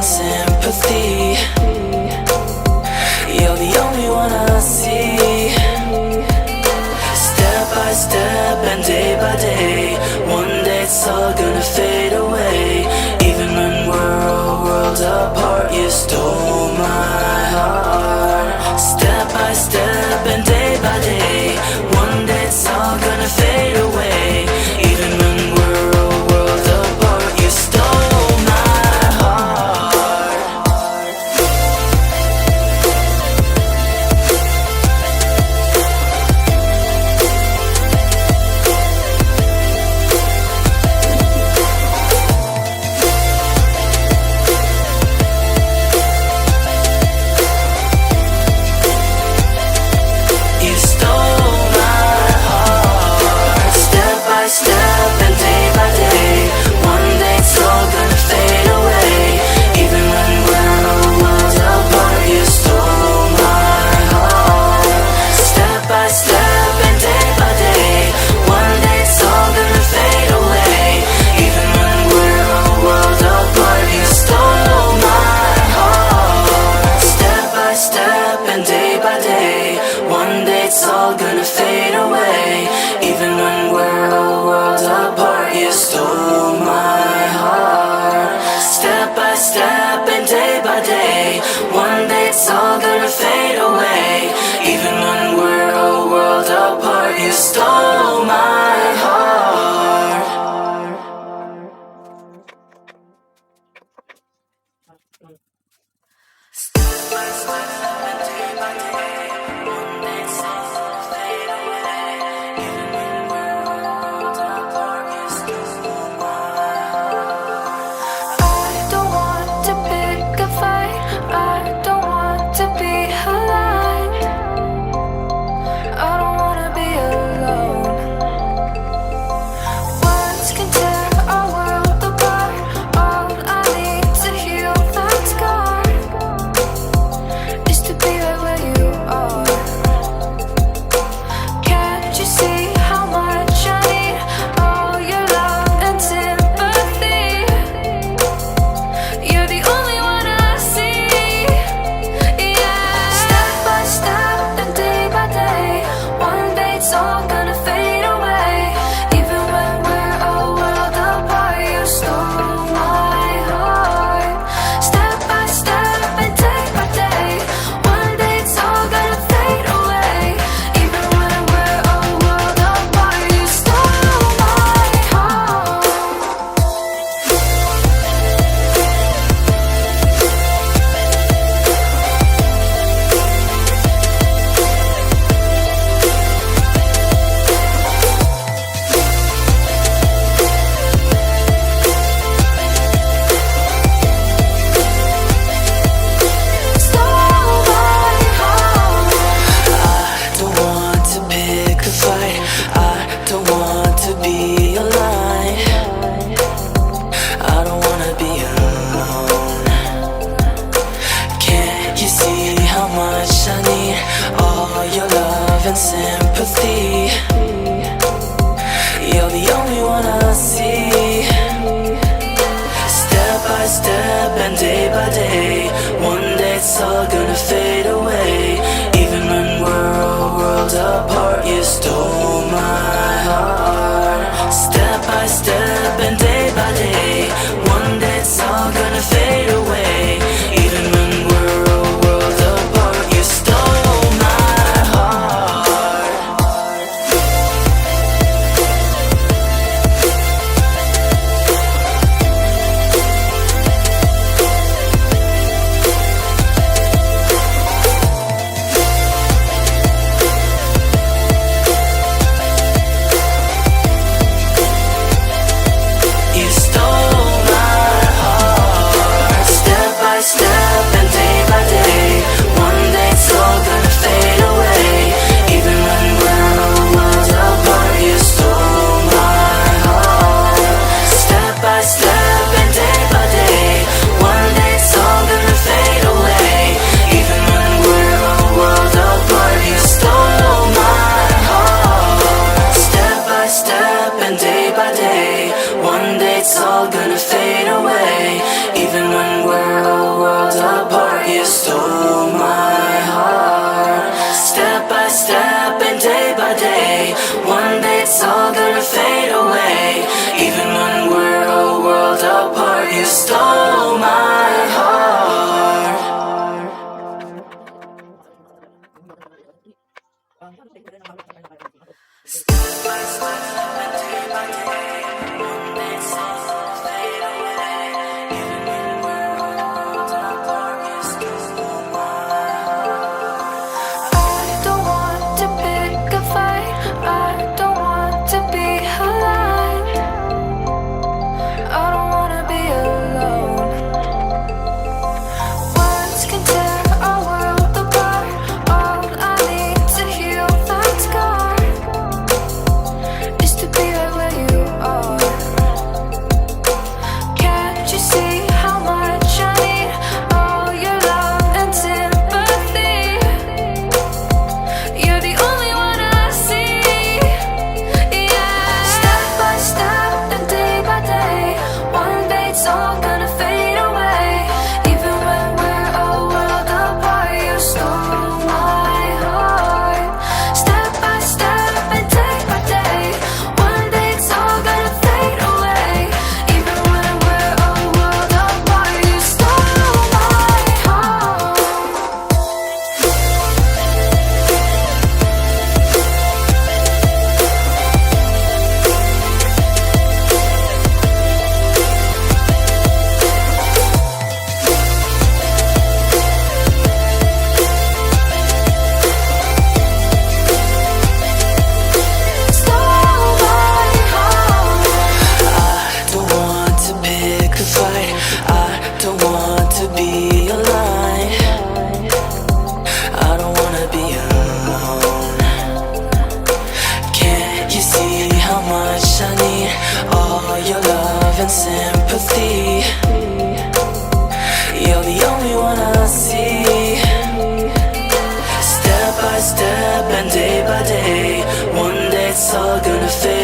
sympathy. You're the only one I see. Step by step and day by day, one day it's all gonna fade away. Even when we're a world apart, you stole my heart. Step by step and day by day, one day it's all gonna fade away. Even when we're a world apart, you stole my heart. You stole my heart. Step by step and day by day, one day it's all gonna fade away. Even when we're a world apart, you stole my heart. Step by step and day by day, one day it's all gonna fade away. Even when we're a world apart, you stole my heart. Step by step and day by day, one day it's all gonna fade away. Even when we're a world apart, you stole my heart. Step by step and day by day, one day it's all gonna fade away. Even when we're a world apart, you stole my heart. Step by step and day by day, one day it's all gonna fade away. Even when we're a world apart, you stole my heart. I don't want to pick a fight. I don't want to be alive. I don't wanna be alone. Words can tear our world apart. All I need to heal that scar is to be right where you are. Can't you see how much I need all your love and sympathy? You're the only one I see. Yeah. Step by step and day by day, one day it's all gonna fade away. Even when we're a world apart, you stole my heart. Step by step and day by day, one day it's all gonna fade away. Even when we're a world apart, you stole my heart. Stole my heart. I don't want to pick a fight. I don't want to be alive. I don't wanna be alone. Can't you see how much I need all your love and sympathy? You're the only one I see. Step by step and day by day, one day it's all gonna fade away. Even when we're a world apart, you stole my heart. Step by step and day by day, one day it's all gonna fade away. Even when we're a world apart, you stole my heart. You stole my heart. Step by step and day by day, one day it's all gonna fade away. Even when we're a world apart, you stole my heart. Step by step and day by day, one day it's all gonna fade away. Even when we're a world apart, you stole my heart. Step by step and day by day, one day it's all gonna fade away. Even when we're apart, you stole my heart. Step by step and day by day, one day it's all gonna fade away. Even when we're a world apart, you stole my heart. Step by step and day by day, one day it's all gonna fade away. Even when we're a world apart, you stole my heart. I don't want to pick a fight. I don't want to be alive. I don't wanna be alone. Words can tear our world apart. All I need to heal that scar is to be right where you are. Can't you see how much I need all your love and sympathy? You're the only one I see. Yeah. Step by step and day by day, one day it's all gonna fade away. Even when we're a world apart, you stole my heart. Step by step and day by day, one day it's all gonna fade away. Even when we're a world apart, you stole my heart. Stole my heart. I don't want to pick a fight. I don't want to be alive. I don't wanna be alone. Can't you see how much I need all your love and sympathy? You're the only one I see. Step by step and day by day, one day it's all gonna fade